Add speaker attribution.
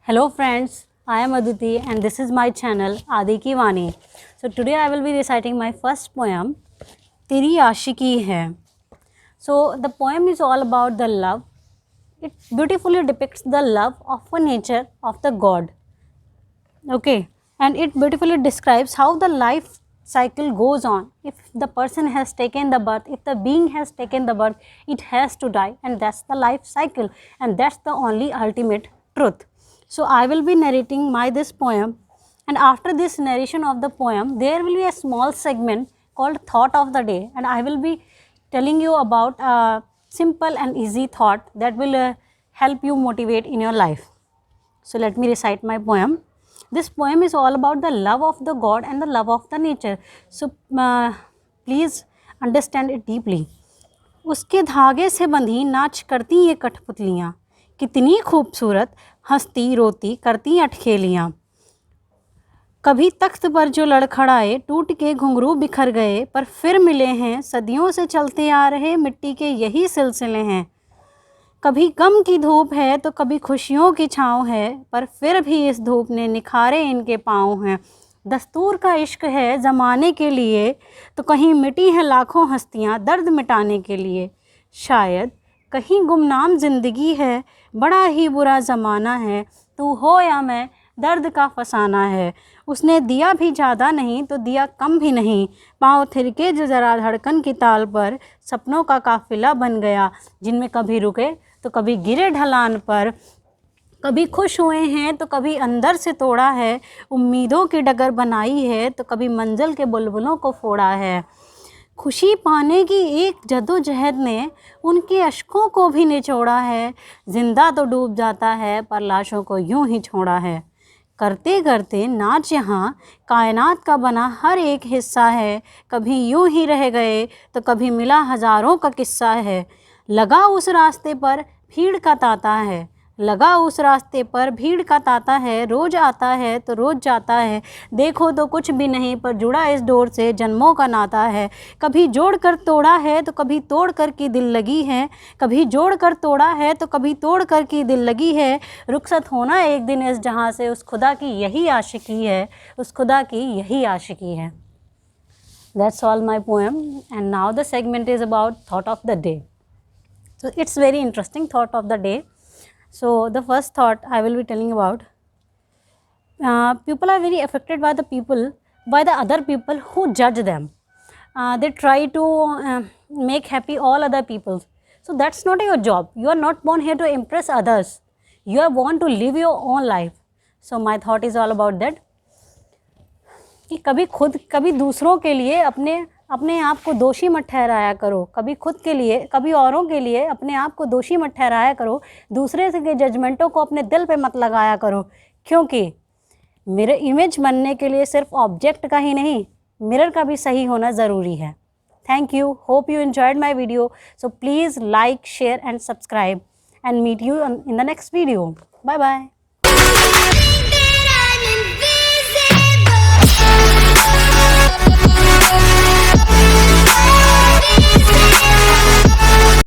Speaker 1: Hello friends, I am Aditi and this is my channel Adi Ki Vani. So today I will be reciting my first poem, Teri Aashiki Hai. So the poem is all about the love. It beautifully depicts the love of a nature of the God. Okay, and it beautifully describes how the life cycle goes on. If the person has taken the birth, if the being has taken the birth, it has to die, and that's the life cycle, and that's the only ultimate truth. So I will be narrating this poem, and after this narration of the poem there will be a small segment called thought of the day, and I will be telling you about a simple and easy thought that will help you motivate in your life. So let me recite my poem. This poem is all about the love of the God and the love of the nature. So please understand it deeply. उसके धागे से बंधी नाच करती ये कठपुतलियाँ, कितनी खूबसूरत हंसती रोती करती अटखेलियाँ। कभी तख्त पर जो लड़खड़ाए टूट के घुंघरू बिखर गए, पर फिर मिले हैं सदियों से चलते आ रहे मिट्टी के यही सिलसिले हैं। कभी गम की धूप है तो कभी खुशियों की छाँव है, पर फिर भी इस धूप ने निखारे इनके पाँव हैं। दस्तूर का इश्क है ज़माने के लिए तो कहीं मिटी हैं लाखों हस्तियाँ दर्द मिटाने के लिए। शायद कहीं गुमनाम ज़िंदगी है, बड़ा ही बुरा ज़माना है, तू हो या मैं दर्द का फसाना है। उसने दिया भी ज़्यादा नहीं तो दिया कम भी नहीं, पाँव थिरके जो ज़रा धड़कन की ताल पर सपनों का काफ़िला बन गया, जिनमें कभी रुके तो कभी गिरे ढलान पर। कभी खुश हुए हैं तो कभी अंदर से तोड़ा है, उम्मीदों की डगर बनाई है तो कभी मंजिल के बुलबुलों को फोड़ा है। खुशी पाने की एक जद्दोजहद ने उनके अश्कों को भी निचोड़ा है। जिंदा तो डूब जाता है पर लाशों को यूं ही छोड़ा है। करते करते नाच यहाँ कायनात का बना हर एक हिस्सा है, कभी यूं ही रह गए तो कभी मिला हज़ारों का किस्सा है। लगा उस रास्ते पर भीड़ का तांता है, लगा उस रास्ते पर भीड़ का तांता है, रोज़ आता है तो रोज़ जाता है। देखो तो कुछ भी नहीं पर जुड़ा इस डोर से जन्मों का नाता है। कभी जोड़ कर तोड़ा है तो कभी तोड़ कर की दिल लगी है, कभी जोड़ कर तोड़ा है तो कभी तोड़ कर की दिल लगी है। रुखसत होना एक दिन इस जहाँ से, उस खुदा की यही आशिकी है, उस खुदा की यही आशिकी है। That's all my poem, and now the segment is about thought of the day. So it's very interesting thought of the day. So the first thought I will be telling about, people are very affected by the other people who judge them. They try to make happy all other people. So that's not your job. You are not born here to impress others. You are born to live your own life. So my thought is all about that. कि कभी दूसरों के लिए अपने आप को दोषी मत ठहराया करो, कभी खुद के लिए कभी औरों के लिए अपने आप को दोषी मत ठहराया करो। दूसरे के जजमेंटों को अपने दिल पे मत लगाया करो, क्योंकि मेरे इमेज बनने के लिए सिर्फ ऑब्जेक्ट का ही नहीं, मिरर का भी सही होना ज़रूरी है। Thank you, hope you enjoyed my video. So please like, share and subscribe, and meet you in the next video. Bye bye.